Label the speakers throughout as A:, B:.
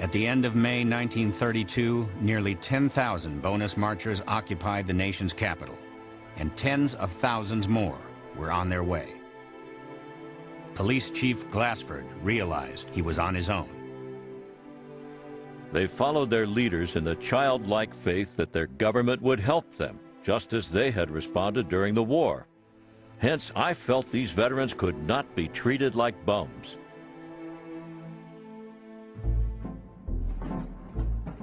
A: At the end of May 1932, nearly 10,000 bonus marchers occupied the nation's capital, and tens of thousands more were on their way. Police Chief Glassford realized he was on his own.
B: They followed their leaders in the childlike faith that their government would help them, just as they had responded during the war. Hence, I felt these veterans could not be treated like bums.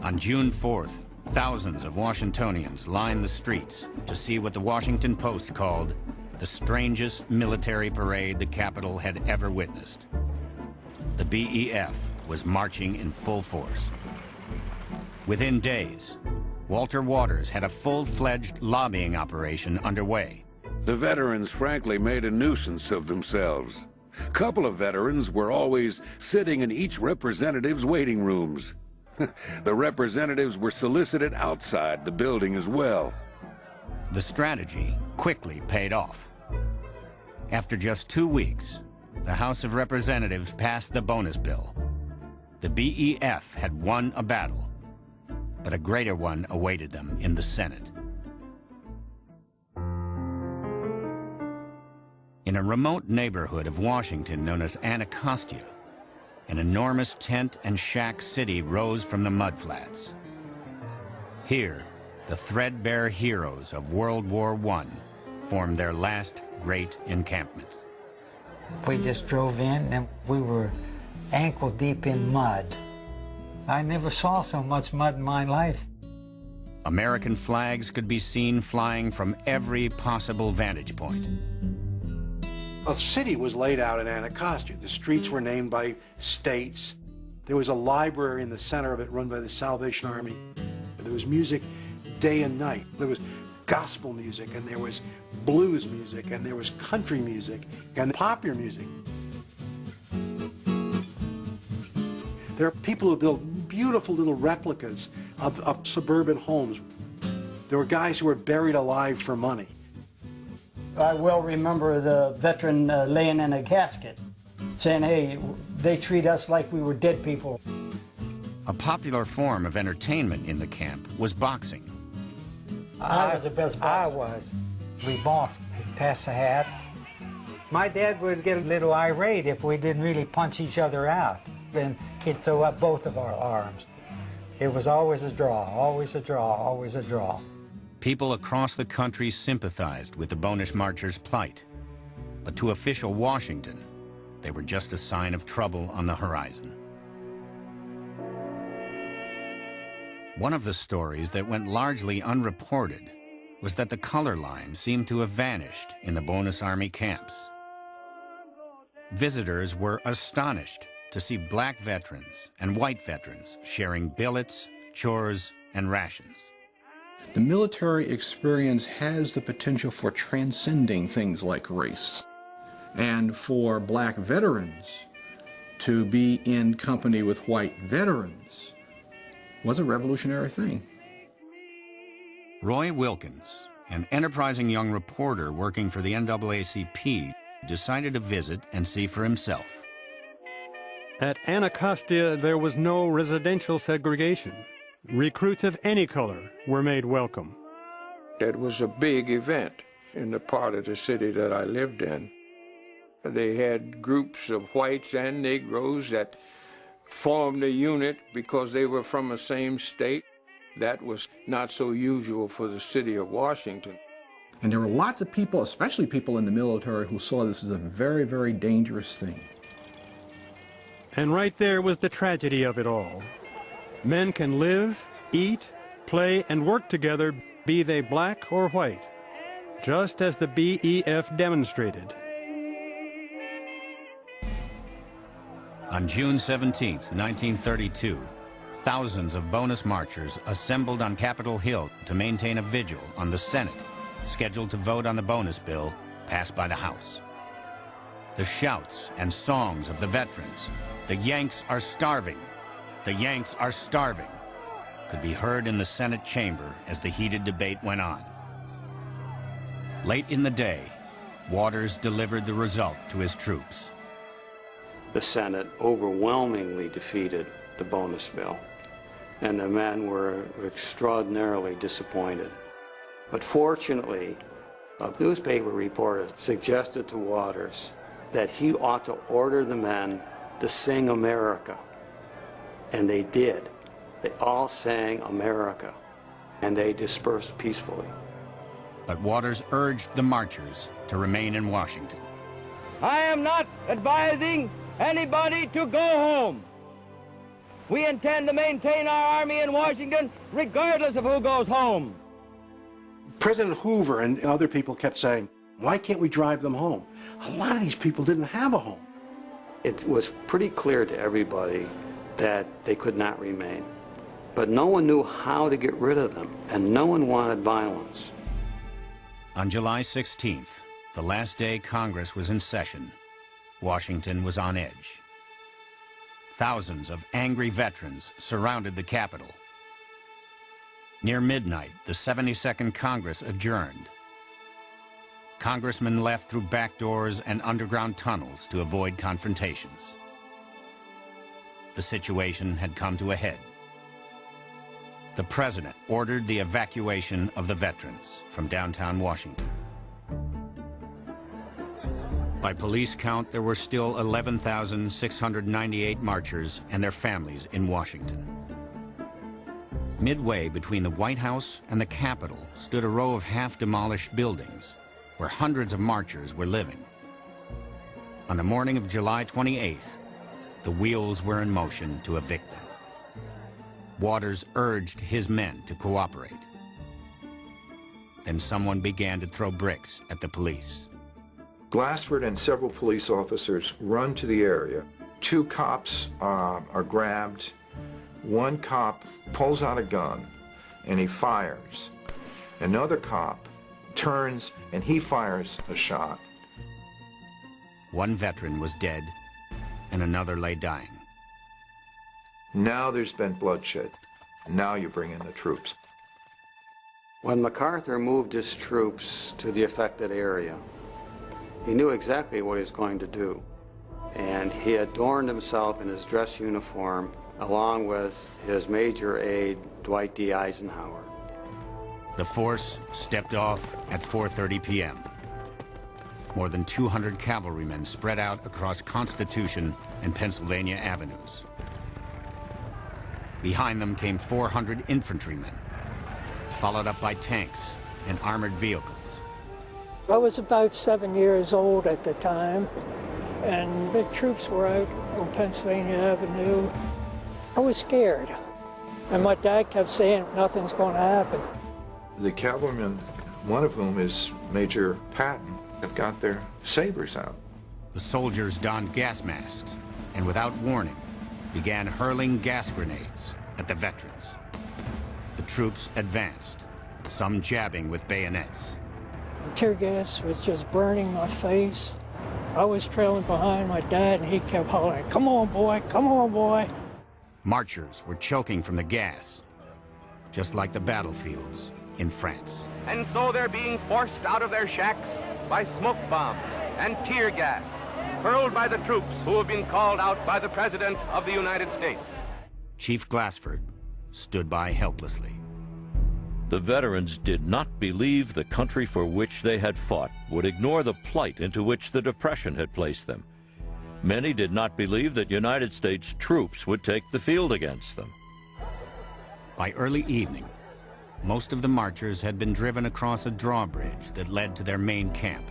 A: On June 4th, thousands of Washingtonians lined the streets to see what the Washington Post called the strangest military parade the capital had ever witnessed. The BEF was marching in full force. Within days, Walter Waters had a full-fledged lobbying operation underway.
C: The veterans frankly made a nuisance of themselves. A couple of veterans were always sitting in each representative's waiting rooms. The representatives were solicited outside the building as well.
A: The strategy quickly paid off. After just 2 weeks, the House of Representatives passed the bonus bill. The BEF had won a battle, but a greater one awaited them in the Senate. In a remote neighborhood of Washington known as Anacostia, an enormous tent and shack city rose from the mudflats. Here, the threadbare heroes of World War I formed their last great encampment.
D: We just drove in and we were ankle deep in mud. I never saw so much mud in my life.
A: American flags could be seen flying from every possible vantage point.
E: A city was laid out in Anacostia. The streets were named by states. There was a library in the center of it run by the Salvation Army. There was music day and night. There was gospel music, and there was blues music, and there was country music, and popular music. There are people who built beautiful little replicas of suburban homes. There were guys who were buried alive for money.
F: I well remember the veteran laying in a casket, saying, hey, they treat us like we were dead people.
A: A popular form of entertainment in the camp was boxing.
D: I was the best boxer. I was. We boxed, pass the hat. My dad would get a little irate if we didn't really punch each other out. Then he'd throw up both of our arms. It was always a draw, always a draw, always a draw.
A: People across the country sympathized with the bonus marchers' plight. But to official Washington, they were just a sign of trouble on the horizon. One of the stories that went largely unreported was that the color line seemed to have vanished in the bonus army camps. Visitors were astonished to see black veterans and white veterans sharing billets, chores, and rations.
G: The military experience has the potential for transcending things like race. And for black veterans to be in company with white veterans was a revolutionary thing.
A: Roy Wilkins, an enterprising young reporter working for the NAACP, decided to visit and see for himself.
H: At Anacostia, there was no residential segregation. Recruits of any color were made welcome.
I: It was a big event in the part of the city that I lived in. They had groups of whites and Negroes that formed a unit because they were from the same state. That was not so usual for the city of Washington.
G: And there were lots of people, especially people in the military, who saw this as a very, very dangerous thing.
H: And right there was the tragedy of it all. Men can live, eat, play, and work together, be they black or white, just as the BEF demonstrated.
A: On June 17, 1932, thousands of bonus marchers assembled on Capitol Hill to maintain a vigil on the Senate, scheduled to vote on the bonus bill passed by the House. The shouts and songs of the veterans, "The Yanks are starving! The Yanks are starving!" could be heard in the Senate chamber as the heated debate went on. Late in the day, Waters delivered the result to his troops.
J: The Senate overwhelmingly defeated the bonus mill, and the men were extraordinarily disappointed. But fortunately, a newspaper reporter suggested to Waters that he ought to order the men to sing America. And they did. They all sang America, and they dispersed peacefully.
A: But Waters urged the marchers to remain in Washington.
K: I am not advising anybody to go home. We intend to maintain our army in Washington regardless of who goes home.
E: President Hoover and other people kept saying, why can't we drive them home? A lot of these people didn't have a home.
J: It was pretty clear to everybody that they could not remain. But no one knew how to get rid of them, and no one wanted violence.
A: On July 16th, the last day Congress was in session, Washington was on edge. Thousands of angry veterans surrounded the Capitol. Near midnight, the 72nd Congress adjourned. Congressmen left through back doors and underground tunnels to avoid confrontations. The situation had come to a head. The president ordered the evacuation of the veterans from downtown Washington. By police count, there were still 11,698 marchers and their families in Washington. Midway between the White House and the Capitol stood a row of half-demolished buildings where hundreds of marchers were living. On the morning of July 28th, the wheels were in motion to evict them. Waters urged his men to cooperate. Then someone began to throw bricks at the police.
L: Glassford and several police officers run to the area. 2 cops are grabbed. 1 cop pulls out a gun and he fires. Another cop turns and he fires a shot.
A: 1 veteran was dead and another lay dying.
L: Now there's been bloodshed. Now you bring in the troops.
J: When MacArthur moved his troops to the affected area, he knew exactly what he was going to do. And he adorned himself in his dress uniform along with his major aide, Dwight D. Eisenhower.
A: The force stepped off at 4:30 p.m. More than 200 cavalrymen spread out across Constitution and Pennsylvania avenues. Behind them came 400 infantrymen, followed up by tanks and armored vehicles.
M: I was about 7 years old at the time, and the troops were out on Pennsylvania Avenue. I was scared, and my dad kept saying nothing's going to happen.
L: The cavalrymen, one of whom is Major Patton, have got their sabers out.
A: The soldiers donned gas masks and without warning began hurling gas grenades at the veterans. The troops advanced, some jabbing with bayonets.
M: Tear gas was just burning my face. I was trailing behind my dad, and he kept hollering, "Come on, boy, come on, boy."
A: Marchers were choking from the gas, just like the battlefields in France.
K: And so they're being forced out of their shacks by smoke bombs and tear gas hurled by the troops who have been called out by the President of the United States.
A: Chief Glassford stood by helplessly.
B: The veterans did not believe the country for which they had fought would ignore the plight into which the Depression had placed them. Many did not believe that United States troops would take the field against them.
A: By early evening, most of the marchers had been driven across a drawbridge that led to their main camp.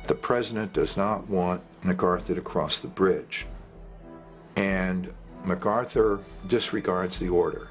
L: The president does not want MacArthur to cross the bridge, and MacArthur disregards the order.